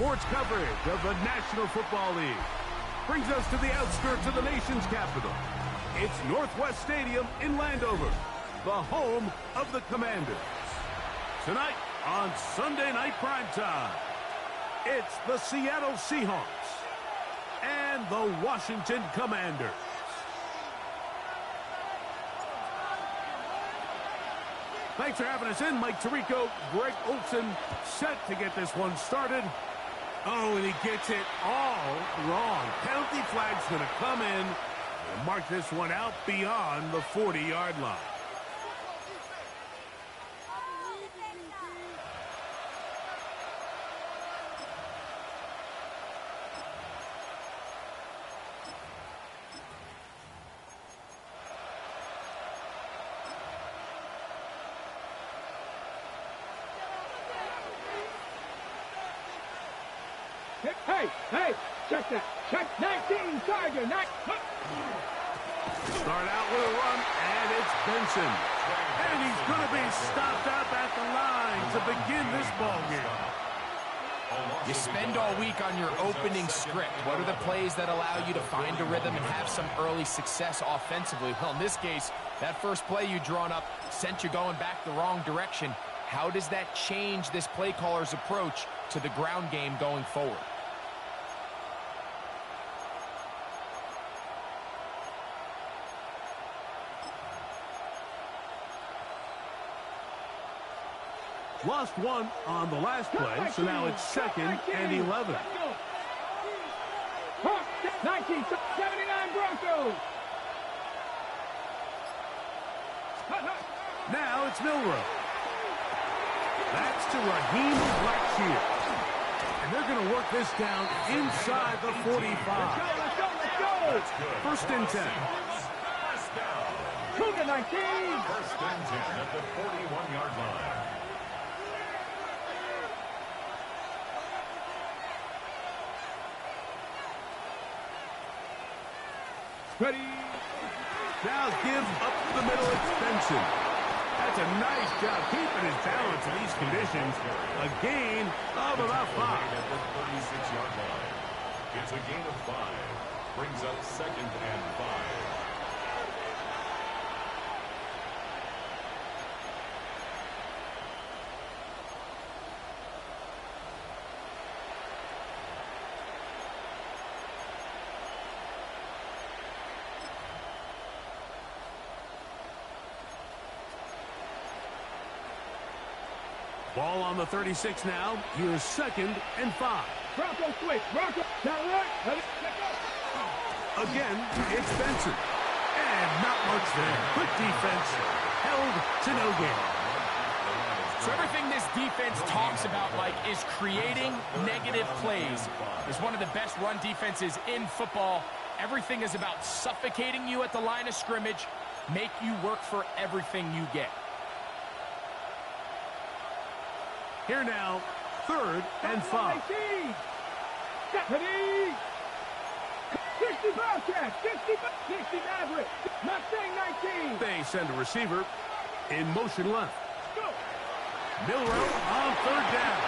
sports coverage of the National Football League brings us to the outskirts of the nation's capital. It's Northwest Stadium in Landover, the home of the Commanders. Tonight on Sunday Night Primetime, it's the Seattle Seahawks and the Washington Commanders. Thanks for having us in. Mike Tirico, Greg Olson, set to get this one started. Oh, and he gets it all wrong. Penalty flag's going to come in and mark this one out beyond the 40-yard line. Hey, check that. Check 19, Tiger. Start out with a run, and it's Benson. And he's going to be stopped up at the line to begin this ball game. You spend all week on your opening script. What are the plays that allow you to find a rhythm and have some early success offensively? Well, in this case, that first play you drawn up sent you going back the wrong direction. How does that change this play caller's approach to the ground game going forward? Lost one on the last play, so now it's 2nd and 11. 1979 Broncos. Now it's Milrow. That's to Raheem Blackshear. And they're going to work this down inside the 45. Let's go. 1st and 10. Cougar 19. 1st and 10 at the 41-yard line. Ready. Now gives up the middle, it's Benson. That's a nice job keeping his balance in these conditions. A gain of about 5. At the 36-yard line. It's a gain of 5. Brings up 2nd and 5. Ball on the 36 now. Here's 2nd and 5. Bronco switch. Bronco. Down right. Again, it's Benson. And not much there. Good defense. Held to no gain. So everything this defense talks about, Mike, is creating negative plays. It's one of the best run defenses in football. Everything is about suffocating you at the line of scrimmage, make you work for everything you get. Here now, 3rd and 5. 60 Bobcats, 60 Maverick, Mustang 19. They send a receiver in motion left. Go. Milrow on 3rd down.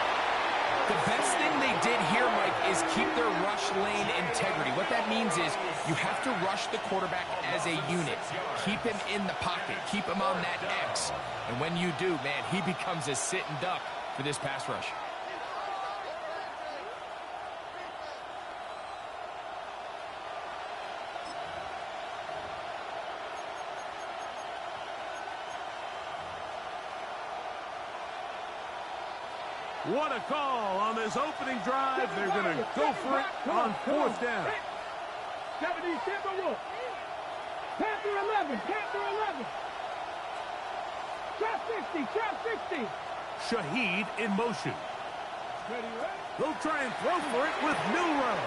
The best thing they did here, Mike, is keep their rush lane integrity. What that means is you have to rush the quarterback as a unit. Keep him in the pocket. Keep him on that X. And when you do, man, he becomes a sitting duck for this pass rush. What a call on this opening drive. They're going to go for it on 4th down. 70 Timberwolves. Panther 11. Trap 60. Shaheed in motion. Ready. They'll try and throw for it with Milrow.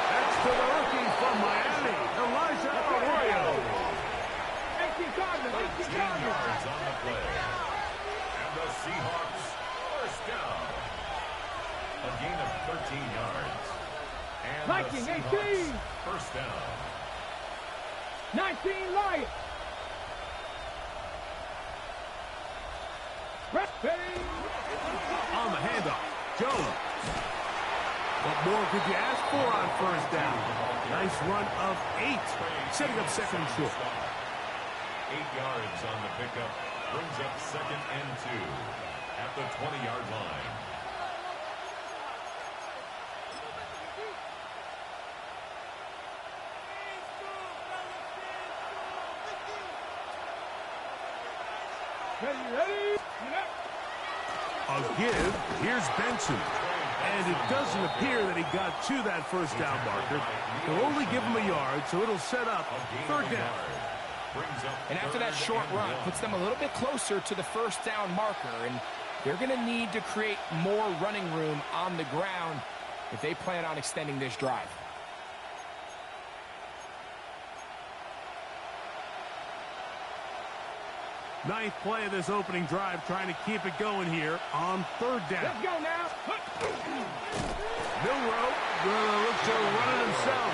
That's to the rookie from Miami, Elijah Arroyo. 18 Cardinals. 13 yards on the play. And the Seahawks first down. A gain of 13 yards. And Viking, the Seahawks 18. first down. 19 Lions. Ready. On the handoff, Jones. more could you ask for on first down? Nice run of 8, setting up second and short. 8 yards on the pickup, brings up second and 2 at the 20-yard line. Ready? A give. Here's Benson. And it doesn't appear that he got to that first down marker. They'll only give him a yard, so it'll set up third down. And after that short run, puts them a little bit closer to the first down marker. And they're going to need to create more running room on the ground if they plan on extending this drive. Ninth play of this opening drive, trying to keep it going here on third down. Let's go now. Milroe gonna look to run it himself.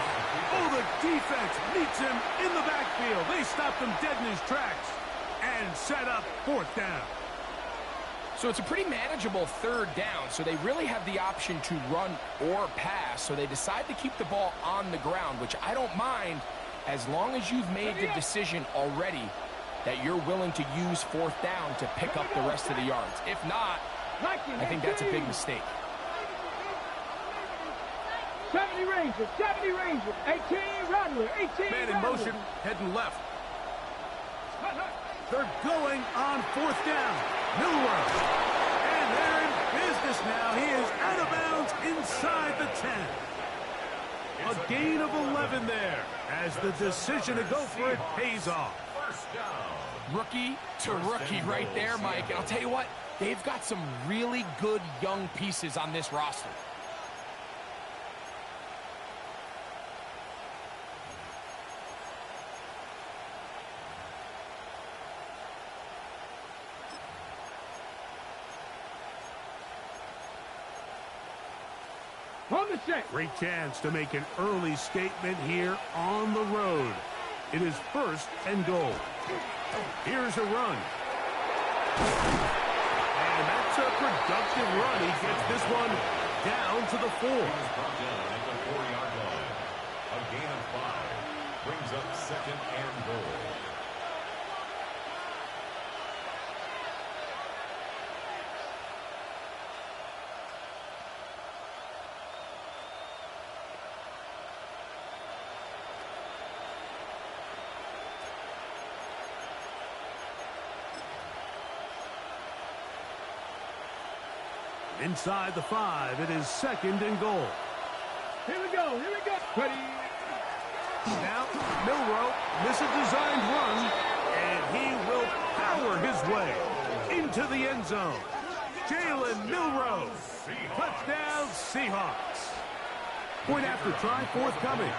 Oh, the defense meets him in the backfield. They stopped him dead in his tracks and set up fourth down. So it's a pretty manageable third down, so they really have the option to run or pass, so they decide to keep the ball on the ground, which I don't mind as long as you've made the decision already that you're willing to use fourth down to pick up the rest of the yards. If not, I think that's a big mistake. 70 Rangers, 18 Rattler, 18 Man in motion, heading left. They're going on fourth down. Milroe. And they're in business now. He is out of bounds inside the 10. A gain of 11 there as the decision to go for it pays off. Rookie to rookie right there, Mike. And I'll tell you what, they've got some really good young pieces on this roster. On the set. Great chance to make an early statement here on the road. It is first and goal. Here's a run. And that's a productive run. He gets this one down to the 4. Brought down at the 4-yard line. A gain of 5 brings up second and goal. Inside the 5, it is second and goal. Here we go. Ready. Now, Milroe misses a designed run, and he will power his way into the end zone. Jalen Milroe, touchdown Seahawks. Point after try, forthcoming.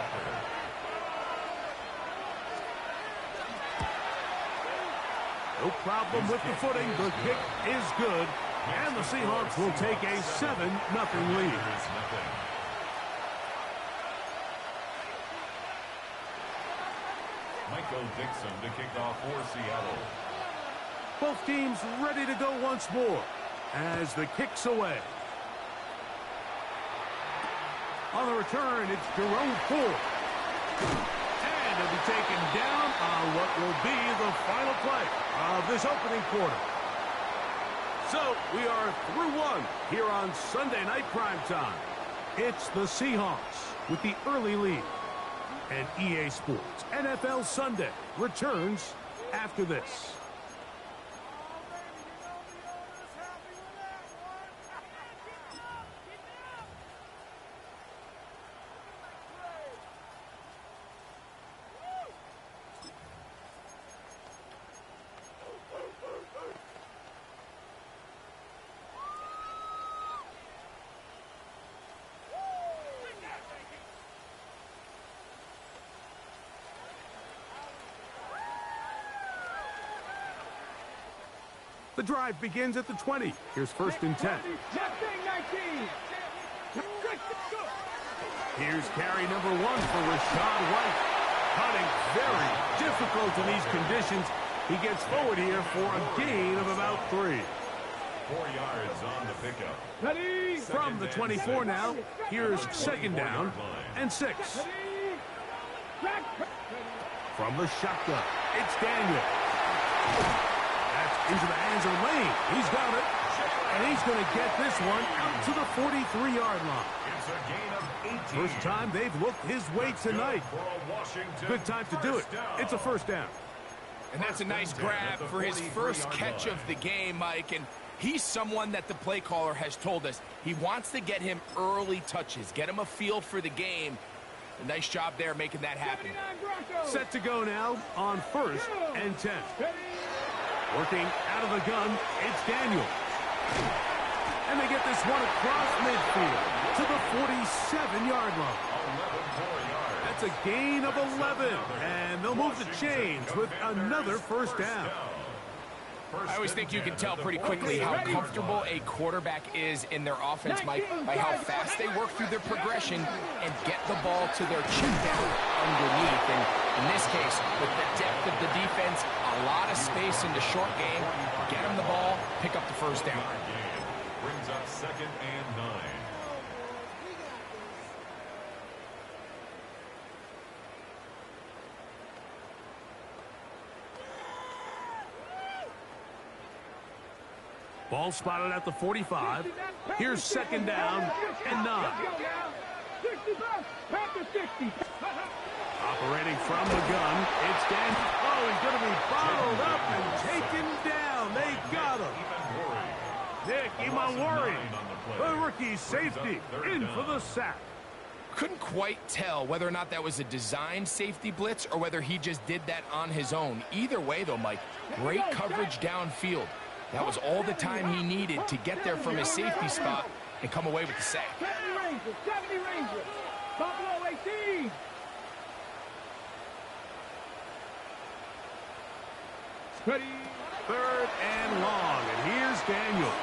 No problem with the footing. The kick is good. And the Seahawks will take a 7-0 lead. Michael Dixon to kick off for Seattle. Both teams ready to go once more as the kick's away. On the return, it's Jerome Ford. And he'll be taken down on what will be the final play of this opening quarter. So, we are through one here on Sunday Night Primetime. It's the Seahawks with the early lead. And EA Sports NFL Sunday returns after this. The drive begins at the 20. Here's first and 10. Here's carry number 1 for Rashad White. Cutting very difficult in these conditions. He gets forward here for a gain of about 3. 4 yards on the pickup. Ready? From the 24 now, here's second down and 6. From the shotgun, it's Daniel. That's into the hands of Lane. He's got it. And he's going to get this one out to the 43-yard line. It's a gain of 18. First time they've looked his way tonight. Good time to do it. It's a first down. And that's a nice grab for his first catch of the game, Mike. And he's someone that the play caller has told us he wants to get him early touches, get him a feel for the game. A nice job there making that happen. Set to go now on 1st and 10. Working out of the gun, it's Daniel. And they get this one across midfield to the 47-yard line. That's a gain of 11. And they'll move the chains with another first down. I always think you can tell pretty quickly how comfortable a quarterback is in their offense, Mike, by how fast they work through their progression and get the ball to their check down underneath. And in this case, with the depth of the defense, a lot of space in the short game, get them the ball, pick up the first down. Brings up 2nd and 9. Ball spotted at the 45. Here's second down and 9. Operating from the gun, it's Dan. Oh, he's going to be bottled up and taken down. They got him. Nick, even worried. The rookie safety in for the sack. Couldn't quite tell whether or not that was a designed safety blitz or whether he just did that on his own. Either way, though, Mike, great coverage downfield. That was all the time he needed to get there from his safety spot and come away with the sack. 70 Rangers, Buffalo 18. Ready. 3rd and long, and here's Daniels.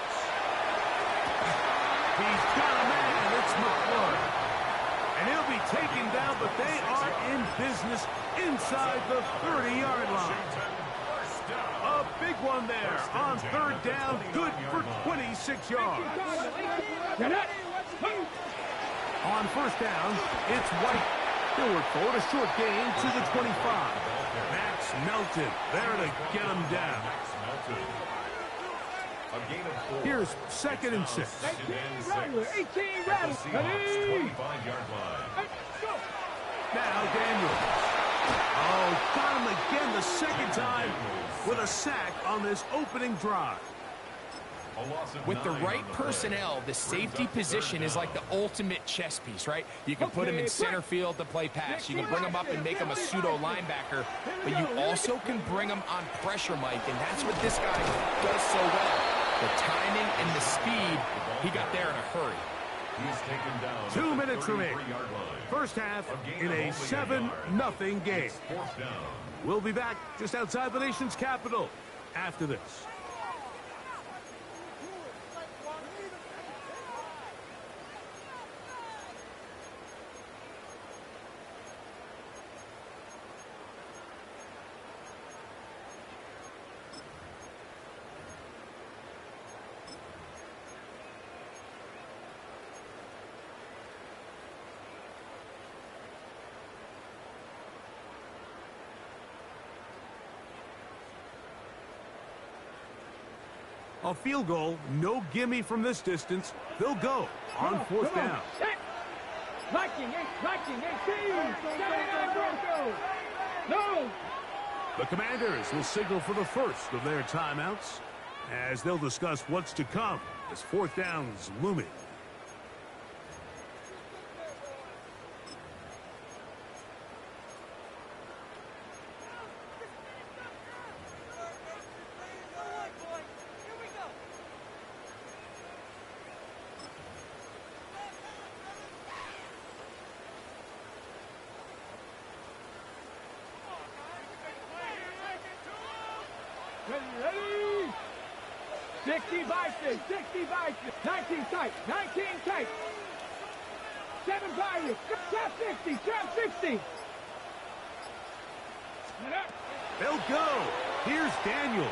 He's got a man, it's McClure. And he'll be taken down, but they are in business inside the 30-yard line. A big one there on 3rd down, good for 26 yards. On 1st down, it's White. He'll work forward, a short gain to the 25. Max Melton there to get him down. Here's 2nd and 6. 18 Rattler. Ready. Now Daniels. Oh, got him again the second time with a sack on this opening drive. With the right personnel, the safety position is like the ultimate chess piece, right? You can put him in center field to play pass. You can bring him up and make him a pseudo linebacker, but you also can bring him on pressure, Mike, and that's what this guy does so well. The timing and the speed, he got there in a hurry. He's taken down 2 minutes remaining. First half in a 7-0 game. We'll be back just outside the nation's capital after this. A field goal, no gimme from this distance. They'll go on 4th down. Viking 18. 79 Broncos. No. The Commanders will signal for the first of their timeouts as they'll discuss what's to come as 4th down's looming. Ready. 60 Vikings. 19 tight. 7 Pirates. Trap 60. They'll go. Here's Daniels.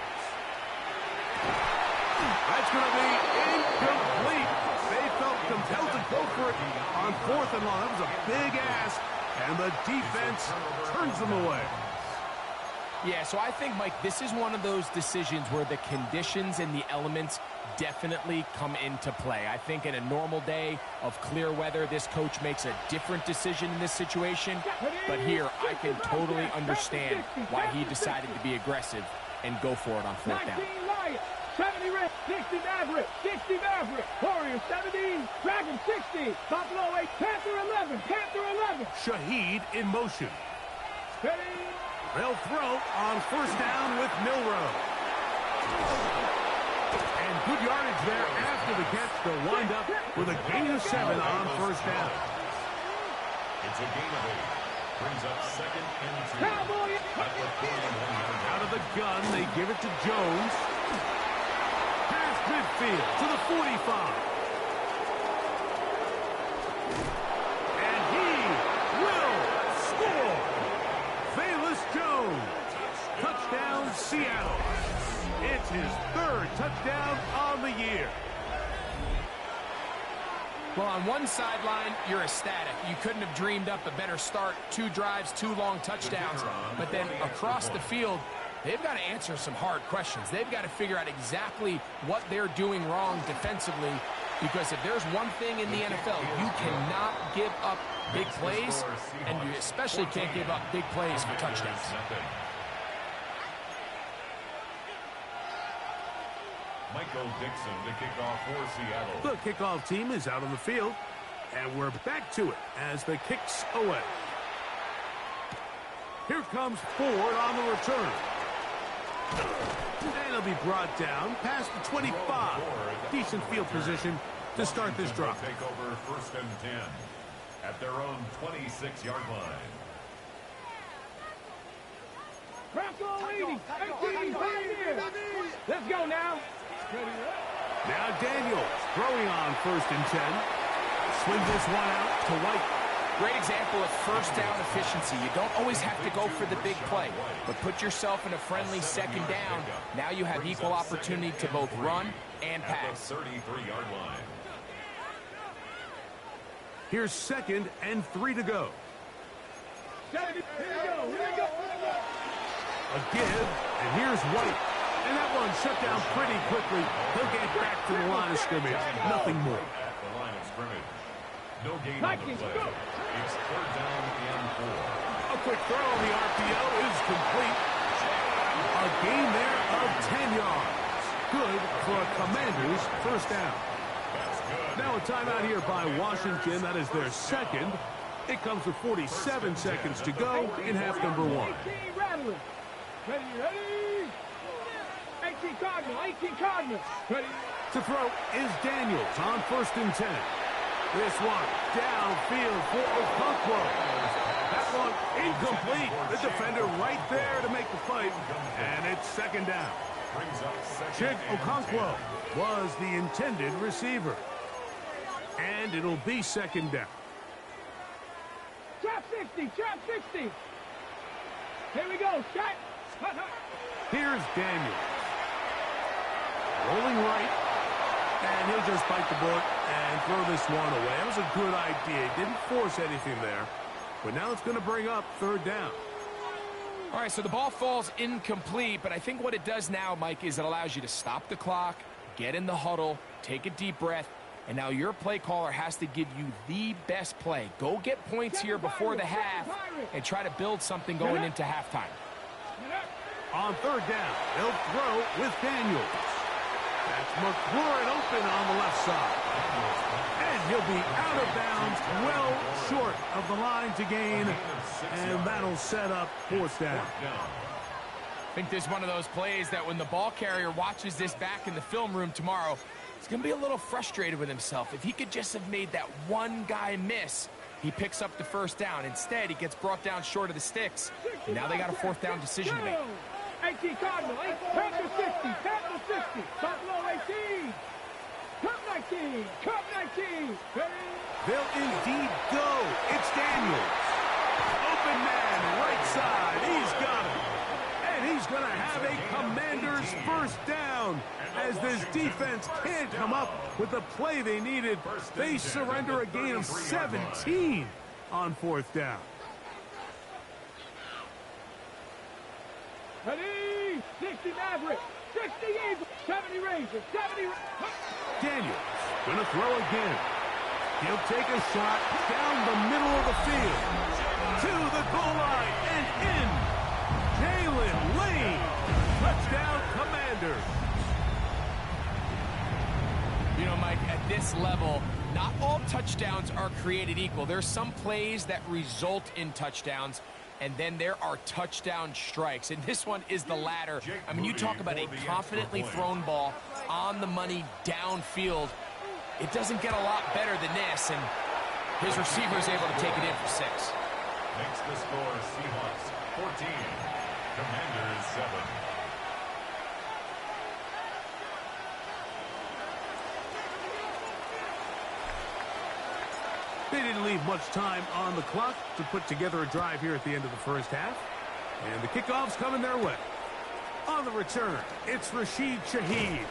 That's going to be incomplete. They felt compelled to go for it on 4th and long. That was a big ask, and the defense turns them away. Yeah, so I think, Mike, this is one of those decisions where the conditions and the elements definitely come into play. I think in a normal day of clear weather, this coach makes a different decision in this situation. But here, I can totally understand why he decided to be aggressive and go for it on 4th down. 70 Red, 60 Maverick, 60 Maverick, Warriors 17, Dragon 60, Buffalo 8, Panther 11, Panther 11. Shaheed in motion. Ready? They'll throw on 1st down with Milrow. And good yardage there after the catch. They'll wind up with a gain of 7 on 1st down. It's a gain of 8. Brings up 2nd and 2. Cowboy. Out of the gun, they give it to Jones. Past midfield to the 45. And he will score. Velus Jones. Touchdown, Seattle. It's his 3rd touchdown on the year. Well, on one sideline, you're ecstatic. You couldn't have dreamed up a better start. 2 drives, 2 long touchdowns. But then across the field, they've got to answer some hard questions. They've got to figure out exactly what they're doing wrong defensively. Because if there's one thing in the NFL, you cannot give up big plays, and you especially can't give up big plays for touchdowns. Michael Dixon to kick off for Seattle. The kickoff team is out on the field, and we're back to it as the kick's away. Here comes Ford on the return. And he'll be brought down past the 25. Decent field position to start this drive. Take over 1st and 10 at their own 26-yard line. Bronco 80, 18, pioneer. Let's go now. Now Daniels throwing on 1st and 10. Swings this one out to White. Great example of 1st down efficiency. You don't always have to go for the big play, but put yourself in a friendly 2nd down. Now you have equal opportunity to both run and pass. 33-yard line. Here's 2nd and 3 to go. Here we go. A give, and here's White. And that one shut down pretty quickly. He'll get back to the line of scrimmage. Nothing more. At the line of scrimmage. No gain on the play. It's 3rd down and 4. A quick throw on the RPO is complete. A gain there of 10 yards. Good for a Commanders 1st down. Now a timeout here by Washington. That is their 2nd. It comes with 47 seconds to go in half number 1. 18 rattling. Ready. 18 Cardinal, 18 Cardinal. Ready. To throw is Daniels on 1st and 10. This one downfield for Okonkwo. That one incomplete. The defender right there to make the fight. And it's 2nd down. Chig Okonkwo was the intended receiver. And it'll be 2nd down. Trap 60, trap 60. Here we go, shot. Here's Daniels. Rolling right. And he'll just bite the bullet and throw this one away. That was a good idea. He didn't force anything there. But now it's going to bring up 3rd down. All right, so the ball falls incomplete, but I think what it does now, Mike, is it allows you to stop the clock, get in the huddle, take a deep breath, and now your play caller has to give you the best play. Go get points here before the half and try to build something going into halftime. On 3rd down, they'll throw with Daniels. That's McLaurin open on the left side. And he'll be out of bounds, well short of the line to gain. And that'll set up 4th down. I think this is one of those plays that when the ball carrier watches this back in the film room tomorrow, he's going to be a little frustrated with himself. If he could just have made that one guy miss, he picks up the 1st down. Instead, he gets brought down short of the sticks. And now they got a 4th down decision to make. 18 Cardinal, Panther 60, Panther 60, Buffalo 18, Cup 19, Cup 19. They'll indeed go. It's Daniels. Open man, right side. He's got it. And he's going to have a Commanders Commanders first down as this defense can't come up with the play they needed. They surrender a gain of 17 on fourth down. Ready? 60 Maverick, 60 Eagle, 70 Ranger, 70... Daniels gonna throw again. He'll take a shot down the middle of the field to the goal line and in. Jalen Lane, touchdown Commanders. You know, Mike, at this level, not all touchdowns are created equal. There's some plays that result in touchdowns, and then there are touchdown strikes. And this one is the latter. I mean, you talk about a confidently thrown ball on the money downfield. It doesn't get a lot better than this, and his receiver is able to take it in for 6. Makes the score Seahawks 14, Commanders 7. They didn't leave much time on the clock to put together a drive here at the end of the first half. And the kickoff's coming their way. On the return, it's Rashid Shaheed.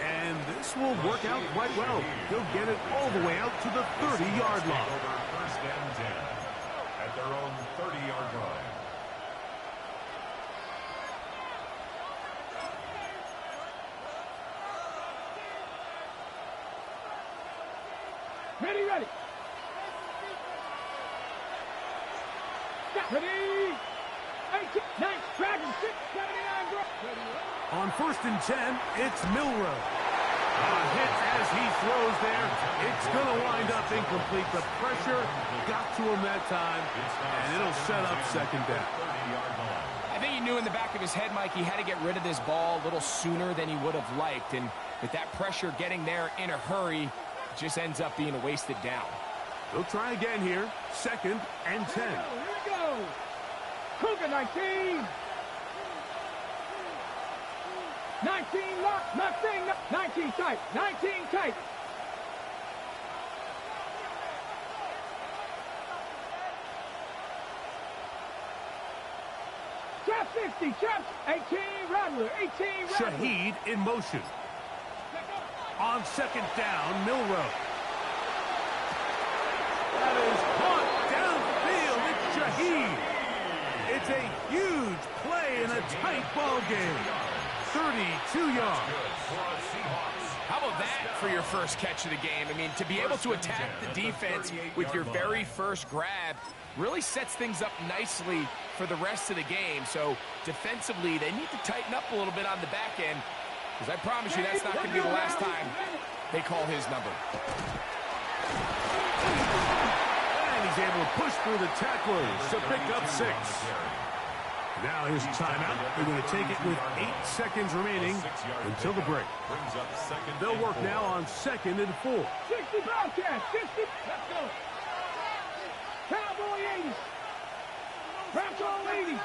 And this will work out quite well. He'll get it all the way out to the 30-yard line. First and 10 at their own 30-yard line. Ready, ready. Ready. 18, 9, Dragon 6, 79, on first and 10, it's Milroe. Hits as he throws there. It's going to wind up incomplete. The pressure got to him that time, and it'll set up second down. I think he knew in the back of his head, Mike, he had to get rid of this ball a little sooner than he would have liked. And with that pressure getting there in a hurry, it just ends up being a wasted down. They'll try again here. Second and 10. Here we go. Cougar 19. 19 lock, 19 tight, 19 tight. Trap 50, trap 18, Rattler, 18, Rattler. Shaheed in motion. On second down, Milroe. That is caught downfield. It's Shaheed. It's a huge play in a tight ball game. 32 yards. How about that for your first catch of the game? I mean, to be able to attack the defense with your very first grab really sets things up nicely for the rest of the game. So defensively, they need to tighten up a little bit on the back end, because I promise you that's not going to be the last time they call his number. And he's able to push through the tacklers to pick up 6. Now here's timeout. They're going to take it with 8 seconds remaining until the break. They'll work now on 2nd and 4. 60 Bobcats, 60. Let's go. Cowboy 80. Bronco 80.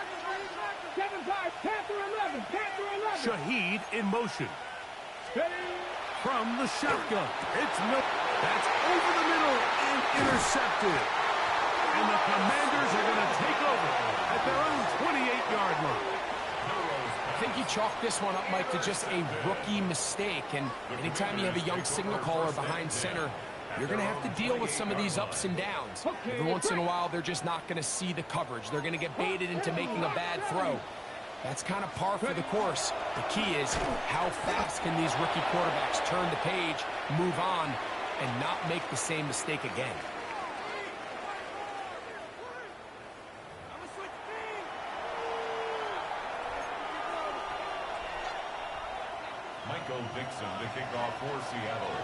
7-5, Panther 11, Panther 11. Shaheed in motion. Steady. From the shotgun, it's that's over the middle and intercepted. And the Commanders are going to take over at their own 28-yard line. I think you chalk this one up, Mike, to just a rookie mistake. And anytime you have a young signal caller behind center, you're going to have to deal with some of these ups and downs. Every once in a while, they're just not going to see the coverage. They're going to get baited into making a bad throw. That's kind of par for the course. The key is how fast can these rookie quarterbacks turn the page, move on, and not make the same mistake again. Michael Dixon to kick off for Seattle.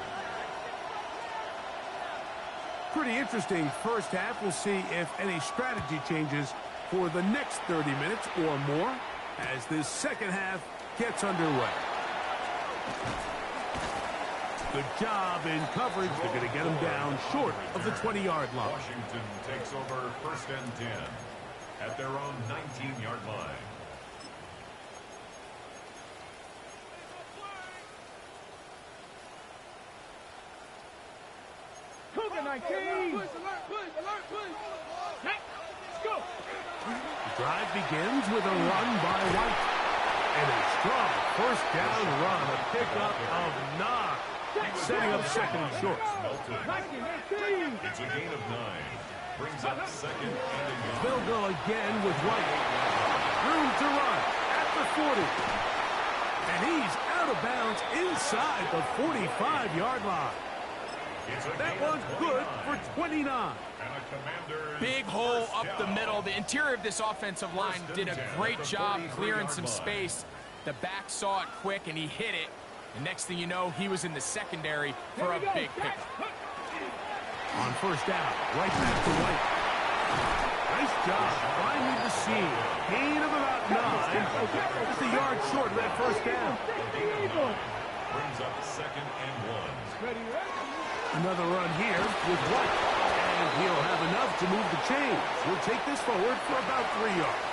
Pretty interesting first half. We'll see if any strategy changes for the next 30 minutes or more as this second half gets underway. Good job in coverage. They're going to get them down short of the 20-yard line. Washington takes over first and 10 at their own 19-yard line. Cougar 19. Alert, push. Let's go. The drive begins with a run by White. And a strong first down run, a pickup of 9, setting up second and short. It's a gain of 9. Brings up second and a yard. They'll go again with White. Room to run at the 40. And he's out of bounds inside the 45-yard line. That one's good for 29. Big hole up the middle. The interior of this offensive line did a great job clearing some space. The back saw it quick, and he hit it. And next thing you know, he was in the secondary for a big pickup. On first down, right back to White. Nice job finding the seam. Gain of about 9. Just a yard short of that first down. Brings up second and 1. Another run here with White. And he'll have enough to move the chains. He'll take this forward for about 3 yards.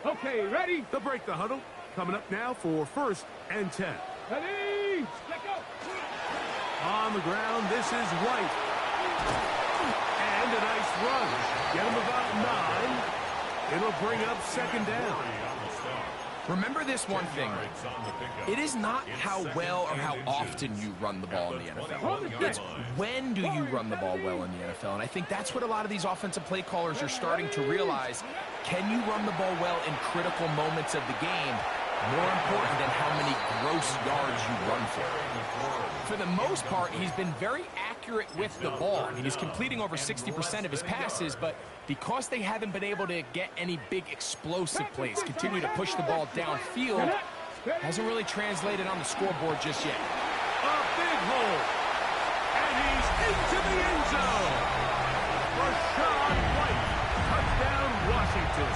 Okay, ready? They'll break the huddle. Coming up now for first and 10. Ready? Let go. On the ground, this is White. And a nice run. Get him about 9. It'll bring up second down. Remember this one thing. It is not how well or how often you run the ball in the NFL. It's when do you run the ball well in the NFL. And I think that's what a lot of these offensive play callers are starting to realize. Can you run the ball well in critical moments of the game? More important than how many gross yards you run for. For the most part, he's been very accurate with the ball. I mean, he's completing over 60% of his passes, but because they haven't been able to get any big explosive plays, continue to push the ball downfield, hasn't really translated on the scoreboard just yet. A big hole. And he's into the end zone. Rashad White. Touchdown, Washington.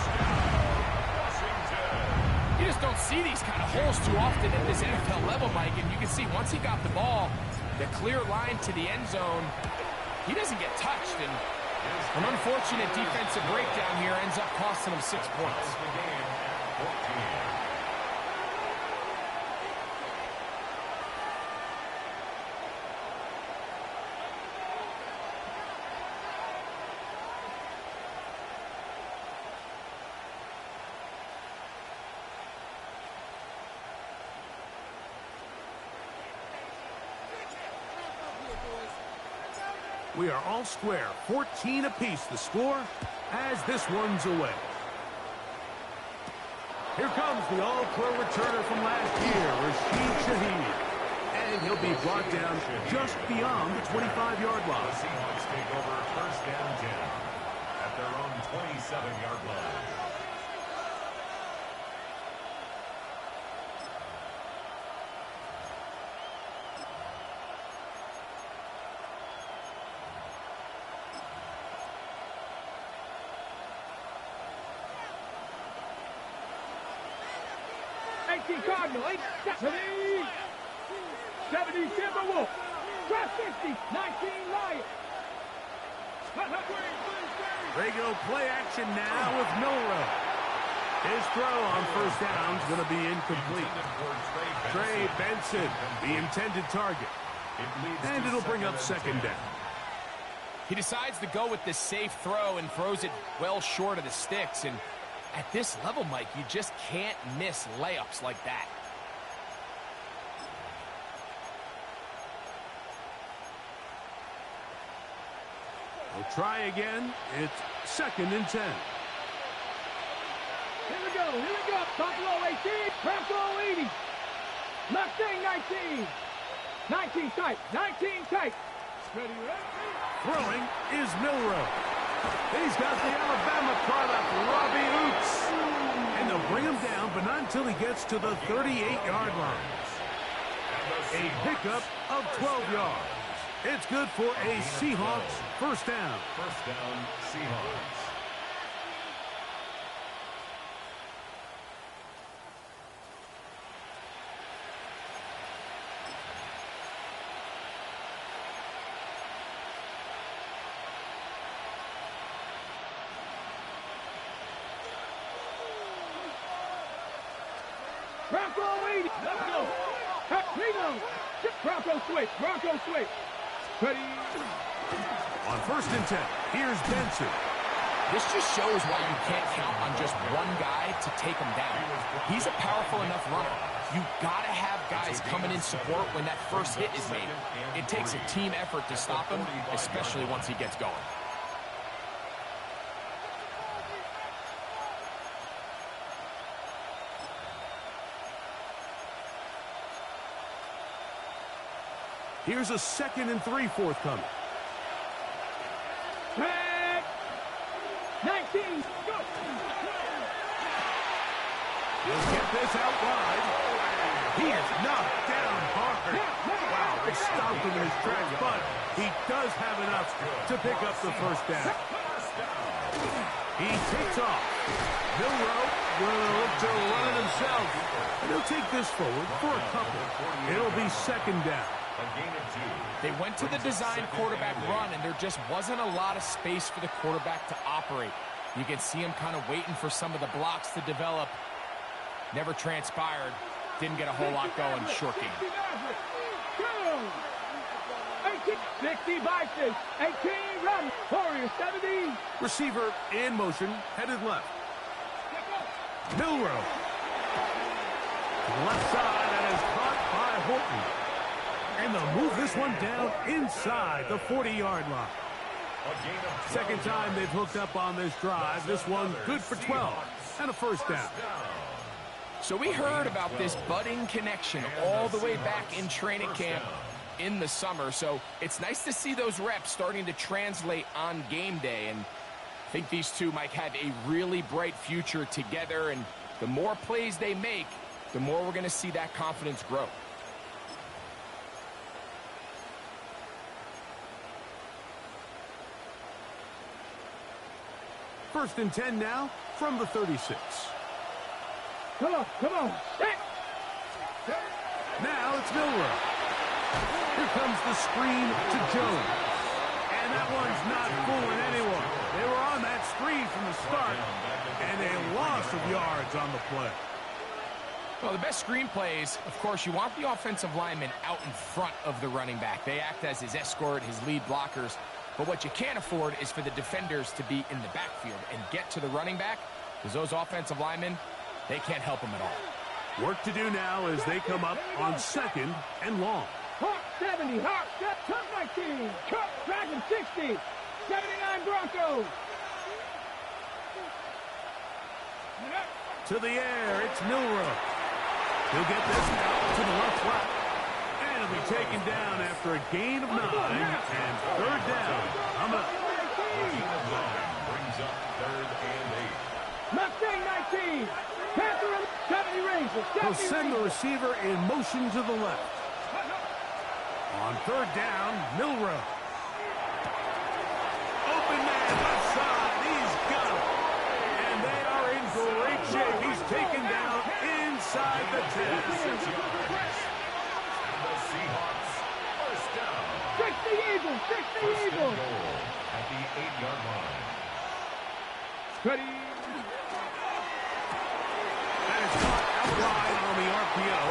You just don't see these kind of holes too often at this NFL level, Mike. And you can see once he got the ball, the clear line to the end zone, he doesn't get touched. And an unfortunate defensive breakdown here ends up costing him 6 points. We are all square, 14 apiece the score as this one's away. Here comes the all-pro returner from last year, Rashid Shaheed. And he'll be brought down just beyond the 25-yard line. The Seahawks take over first down 10 at their own 27-yard line. Cardinal, 70, 70 Timberwolves, drop 60, 19 Lions. Regular play action now with Milrow. His throw on first down is going to be incomplete. Trey Benson, the intended target. And it'll bring up second down. He decides to go with the safe throw and throws it well short of the sticks. And at this level, Mike, you just can't miss layups like that. We'll try again. It's second and 10. Here we go, here we go. Buffalo 18, Buffalo 80. Mustang 19. 19 tight, 19 tight. Ready, ready. Throwing is Milrow. He's got the Alabama product, Robbie Oots. And they'll bring him down, but not until he gets to the 38-yard line. A pickup of 12 yards. It's good for a Seahawks first down. First down, Seahawks. Buffalo 80. Let's go. Reload. Bronco switch. Bronco switch. Ready. On 1st and 10, here's Benson. This just shows why you can't count on just one guy to take him down. He's a powerful enough runner. You gotta have guys coming in support when that first hit is made. It takes a team effort to stop him, especially once he gets going. Here's a 2nd and 3 forthcoming. 19. Go. He'll get this out wide. He is knocked down hard. Wow, they stopped him in his tracks, but he does have enough to pick up the 1st down. He takes off. Milroe will look to run it himself. And he'll take this forward for a couple. It'll be 2nd down. They went to the design quarterback run, and there just wasn't a lot of space for the quarterback to operate. You can see him kind of waiting for some of the blocks to develop. Never transpired. Didn't get a whole lot going. Short game. 60 Vikings. 18 run. Warriors 70. Receiver in motion, headed left. Milroe. Left side, and is caught by Horton. And they'll move this one down inside the 40-yard line. 2nd time they've hooked up on this drive. This one good for 12 and a 1st down. So we heard about this budding connection all the way back in training camp in the summer. So it's nice to see those reps starting to translate on game day. And I think these two might have a really bright future together. And the more plays they make, the more we're going to see that confidence grow. 1st and 10 now from the 36. Come on, come on. Now it's Milroe. Here comes the screen to Jones. And that one's not fooling anyone. They were on that screen from the start, and a loss of yards on the play. Well, the best screen plays, of course, you want the offensive lineman out in front of the running back. They act as his escort, his lead blockers. But what you can't afford is for the defenders to be in the backfield and get to the running back, because those offensive linemen, they can't help him at all. Work to do now as they come up on 2nd and long. Hawk 70, Hawk, Chuck 19, Chuck Dragon 60, 79 Broncos. To the air, it's Milroe. He'll get this out to the left flat. And he'll be taken down after a gain of 9 and 3rd down. I'm up. Brings up 3rd and 8. Mustang 19, Panther 70 Rangers. He'll send the receiver in motion to the left. On 3rd down, Milroe. Open man left side. He's got it. And they are in great shape. He's taken down inside the 10. The Seahawks, 1st down. 60 Eagles, 60 Eagles. At the 8-yard line. Ready. That is caught out wide on the RPO.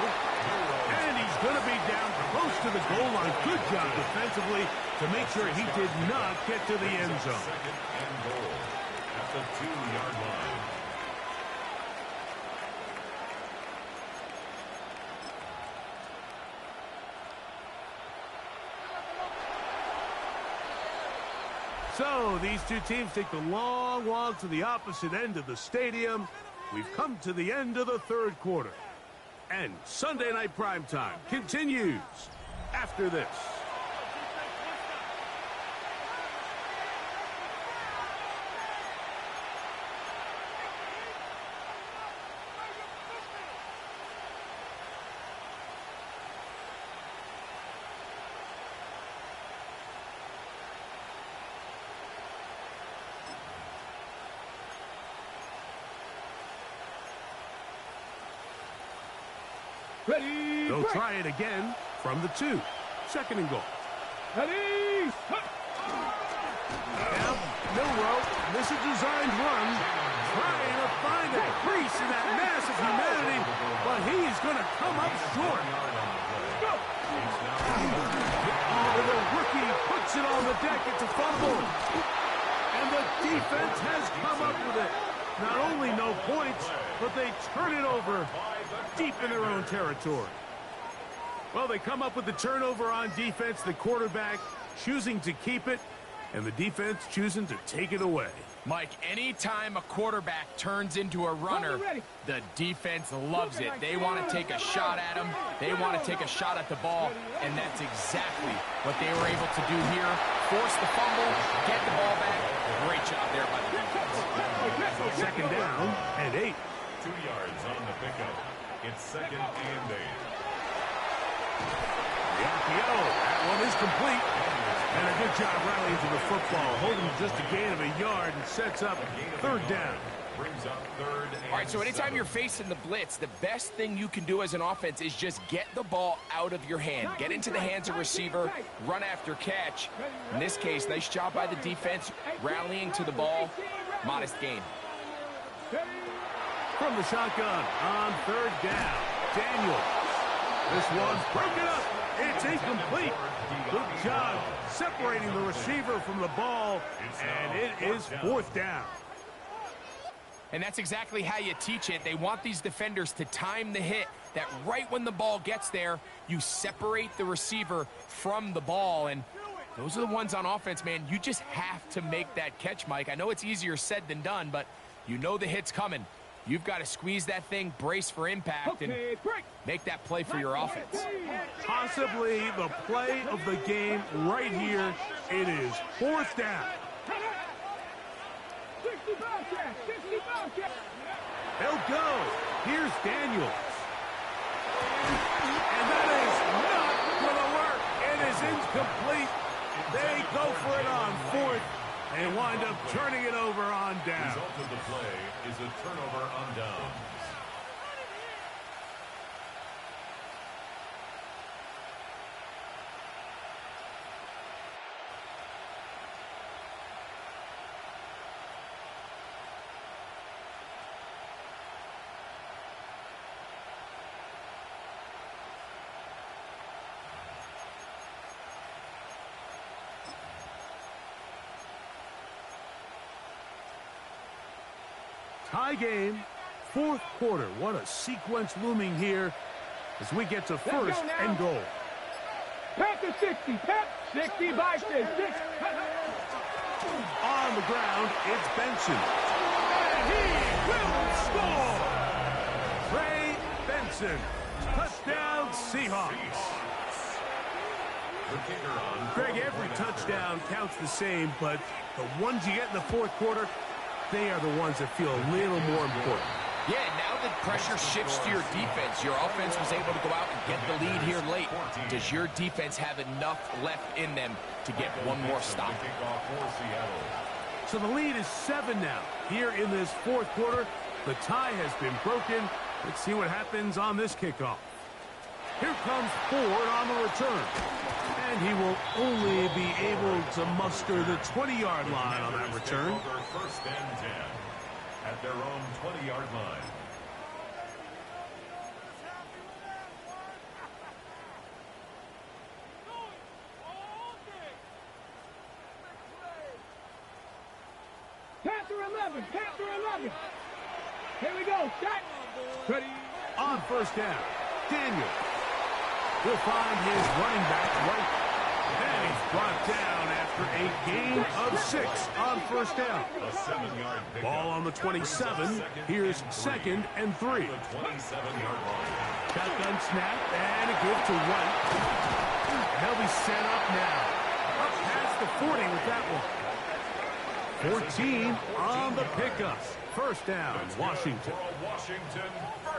And he's going to be down close to the goal line. Good job defensively to make sure he did not get to the end zone. 2nd and goal at the 2-yard line. So these two teams take the long walk to the opposite end of the stadium. We've come to the end of the 3rd quarter. And Sunday Night Primetime continues after this. Ready. They'll try it again from the 2. 2nd and goal. Ready. Now, Milroe, this is a designed run. trying to find a crease in that mass of humanity, but he's going to come up short. Oh, the rookie puts it on the deck. It's a fumble. And the defense has come up with it. Not only no points, but they turn it over deep in their own territory. Well, they come up with the turnover on defense, the quarterback choosing to keep it, and the defense choosing to take it away. Mike, anytime a quarterback turns into a runner, the defense loves it. They want to take a shot at him. They want to take a shot at the ball, and that's exactly what they were able to do here. Force the fumble, get the ball back. Great job there by the defense. Second down and 8. 2 yards on the pickup. It's second and 8. The RPO, that one is complete. And a good job rallying to the football, holding just a gain of a yard and sets up third down. Brings up third and All right, so anytime 7. you're facing the blitz, the best thing you can do as an offense is just get the ball out of your hand. Get into the hands of receiver, run after catch. In this case, nice job by the defense, rallying to the ball. Modest gain. From the shotgun on third down, Daniels. This one's broken up. It's incomplete. Good job separating the receiver from the ball, and it is fourth down. And that's exactly how you teach it. They want these defenders to time the hit, that right when the ball gets there, you separate the receiver from the ball. And those are the ones on offense, man. You just have to make that catch, Mike. I know it's easier said than done, but you know the hit's coming. You've got to squeeze that thing, brace for impact, and make that play for your offense. Possibly the play of the game right here. It is fourth down. They'll go. Here's Daniels. And that is not going to work. It is incomplete. They go for it on fourth and wind up turning it over on down. Result of the play is a turnover on downs. Tie game, fourth quarter. What a sequence looming here as we get to first and goal. Panther 60, Pep 60 by 6. On the ground, it's Benson. And he will score! Trey Benson, touchdown Seahawks. Greg, every touchdown counts the same, but the ones you get in the fourth quarter, they are the ones that feel a little more important. Yeah, now that pressure shifts to your defense, your offense was able to go out and get the lead here late. Does your defense have enough left in them to get one more stop? So the lead is 7 now. Here in this fourth quarter, the tie has been broken. Let's see what happens on this kickoff. Here comes Ford on the return. And he will only be able to muster the 20-yard line on that return. First and 10 at their own 20-yard line. Panther 11, Panther 11. Here we go, set. Ready. On first down, Daniel will find his running back right. And he's brought down after a gain of 6 on first down. A 7-yard pickup. Ball on the 27. Here's second and 3. The 27-yard line. Shotgun snap and a give to White. They'll be set up now. Up past the 40 with that one. 14 on the pickup. First down, Washington.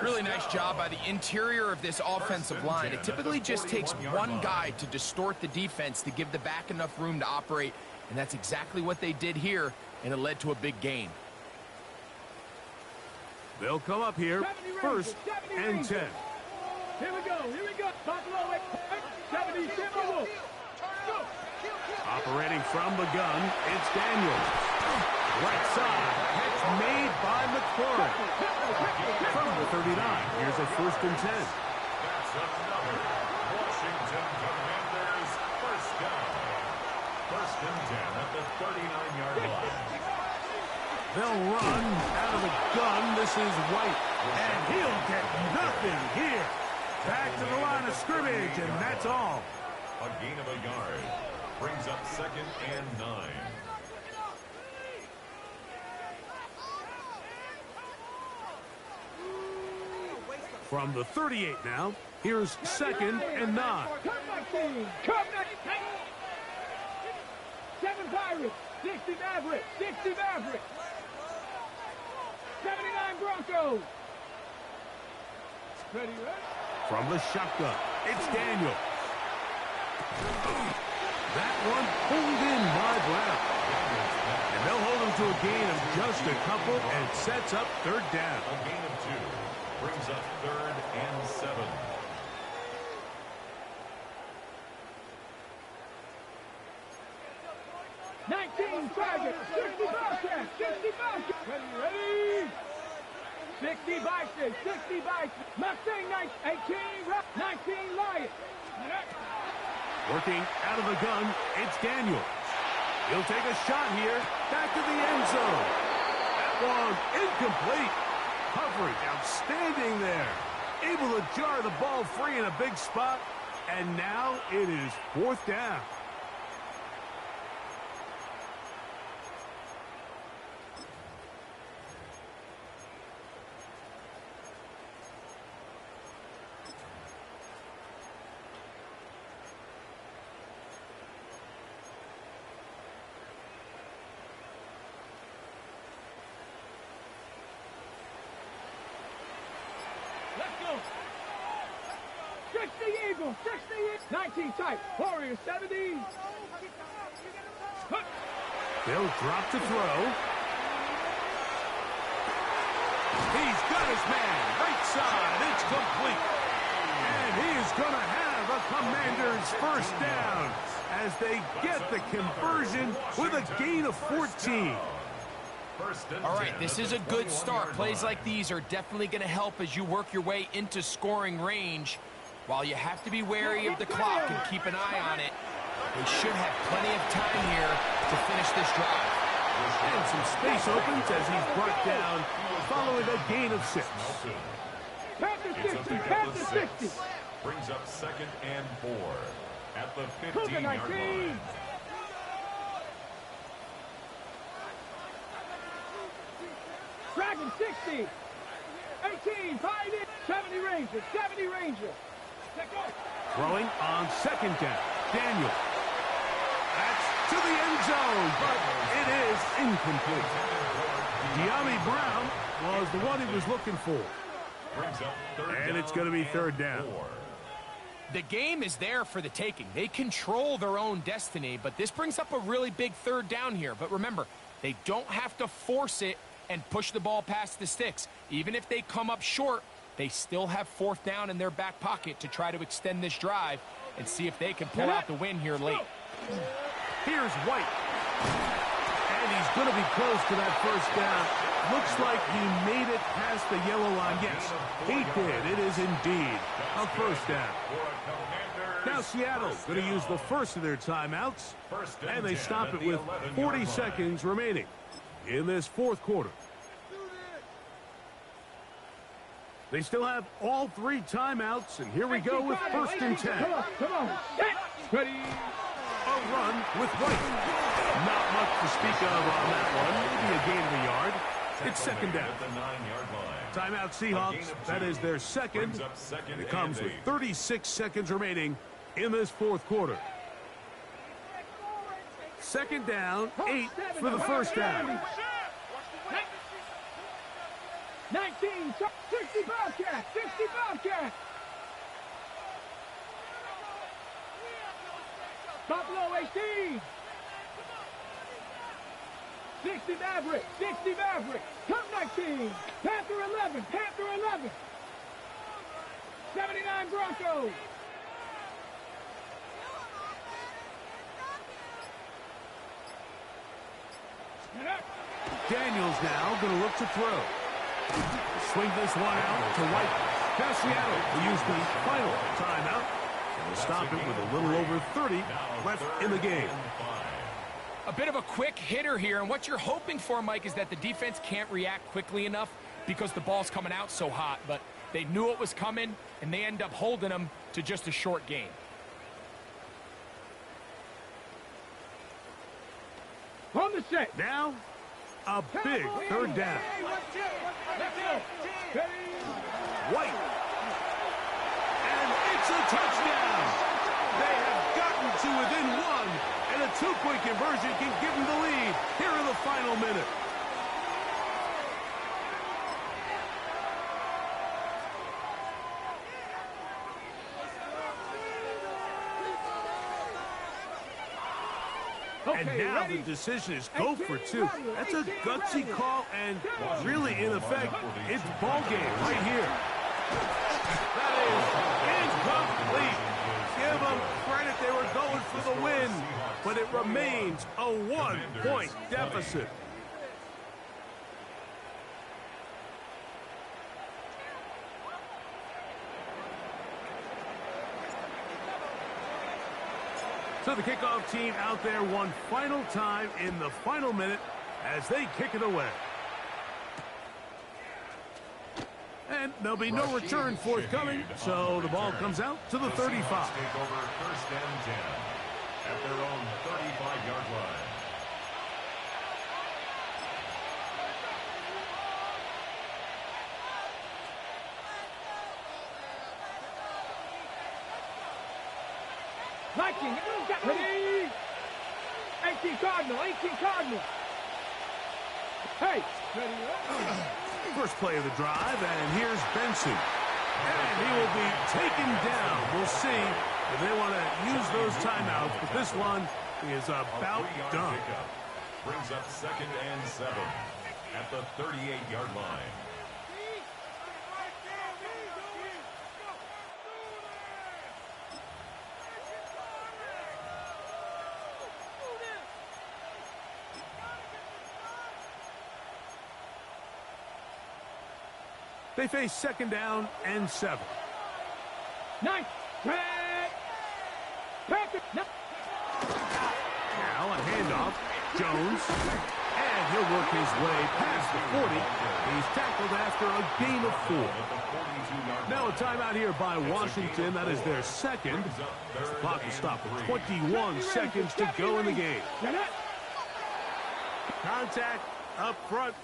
Really nice job by the interior of this offensive line. It typically just takes one guy to distort the defense to give the back enough room to operate, and that's exactly what they did here, and it led to a big gain. They'll come up here, first and 10. Here we go, here we go. Buffalo at 70, Timberwolves. Operating from the gun, it's Daniels. Right side. Catch made by McLaurin. From the 39, here's a 1st and 10. That's another Washington Commanders first down. 1st and 10 at the 39-yard line. They'll run out of the gun. This is White. And he'll get nothing here. Back to the line of scrimmage, and that's all. A gain of a yard. Brings up 2nd and 9. From the 38 now, here's 2nd and 9. Come 7 Pirates, 60 Mavericks, 60 Mavericks. 79 Broncos. Ready, ready? From the shotgun, it's Daniel. That one pulled in by Brown. And they'll hold him to a gain of just a couple and sets up 3rd down. A gain of 2. Brings up 3rd and 7. Target, 60 Bobcats, 60 Bobcats. Ready? 60 Bison, 60 Bison. Mustang 18, 19 Lions. Working out of the gun, it's Daniel. He'll take a shot here, back to the end zone. That one incomplete. Coverage outstanding there. Able to jar the ball free in a big spot, and now it is 4th down. Let's go. 60 Eagles, 60 Eagles. 19 tight. Warriors, 70. They'll drop to throw. He's got his man. Right side. It's complete. And he is going to have a Commander's 1st down as they get the conversion with a gain of 14. All right, this is a good start. Plays like these are definitely going to help as you work your way into scoring range. While you have to be wary of the clock and keep an eye on it, they should have plenty of time here to finish this drive. And some space opens as he's brought down following a gain of 6. Panther 60, Panther 60. Brings up 2nd and 4 at the 15-yard line. Dragon 60. 18, 5 in. 70 Rangers, 70 Rangers. Throwing on 2nd down. Daniel. That's to the end zone, but it is incomplete. De'Ami Brown was the one he was looking for. And it's going to be 3rd down. The game is there for the taking. They control their own destiny, but this brings up a really big 3rd down here. But remember, they don't have to force it and push the ball past the sticks. Even if they come up short, they still have 4th down in their back pocket to try to extend this drive and see if they can pull out the win here late. Here's White. And he's going to be close to that 1st down. Looks like he made it past the yellow line. Yes, he did. It is indeed a 1st down. Now Seattle's going to use the first of their timeouts, and they stop it with 40 seconds remaining in this 4th quarter. They still have all 3 timeouts, and here we go with 1st and 10. Come on. Ready. A run with White. Not much to speak of on that one. Maybe a gain of a yard. It's 2nd down. Timeout Seahawks. That is their 2nd. It comes with 36 seconds remaining in this 4th quarter. 2nd down, 8 for the 1st down. 19, 60 Bobcats, 60 Bobcats. Buffalo 18. 60 Mavericks, 60 Mavericks. Come 19. Panther 11, Panther 11. 79 Broncos. Get up. Daniels now going to look to throw. Swing this one out to White. Now Seattle will use the final timeout. They'll stop it with a little over 30 left in the game. A bit of a quick hitter here, and what you're hoping for, Mike, is that the defense can't react quickly enough because the ball's coming out so hot, but they knew it was coming, and they end up holding them to just a short game. On the set. Now, a big third down. White. And it's a touchdown. They have gotten to within one, and a two-point conversion can give them the lead here in the final minute. And now the decision is go for two. That's a gutsy call, and really, in effect, it's ball game right here. That is incomplete. Give them credit. They were going for the win, but it remains a one-point deficit. So the kickoff team out there one final time in the final minute as they kick it away. And there'll be no return forthcoming, so the ball comes out to the 35. Take over first and 10 at their own 35-yard line. Ready? 18 Cardinal, 18 Cardinal. Hey. First play of the drive, and here's Benson. And he will be taken down. We'll see if they want to use those timeouts, but this one is about done. Brings up 2nd and 7 at the 38-yard line. They face 2nd down and 7. Nice. Now a handoff. Jones. And he'll work his way past the 40. He's tackled after a gain of 4. Now a timeout here by Washington. That is their second. The clock will stop with 21 seconds to go in the game. Contact up front.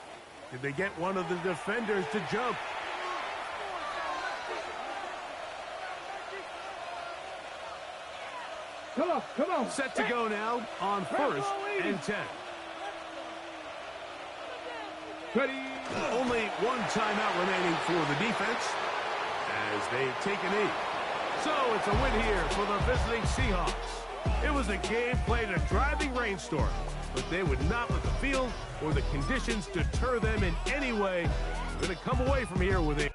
Did they get one of the defenders to jump? Come on. Set to go now on 1st and 10. Ready? Only one timeout remaining for the defense as they take a knee. So it's a win here for the visiting Seahawks. It was a game played in a driving rainstorm, but they would not let the field or the conditions deter them in any way. They're going to come away from here with a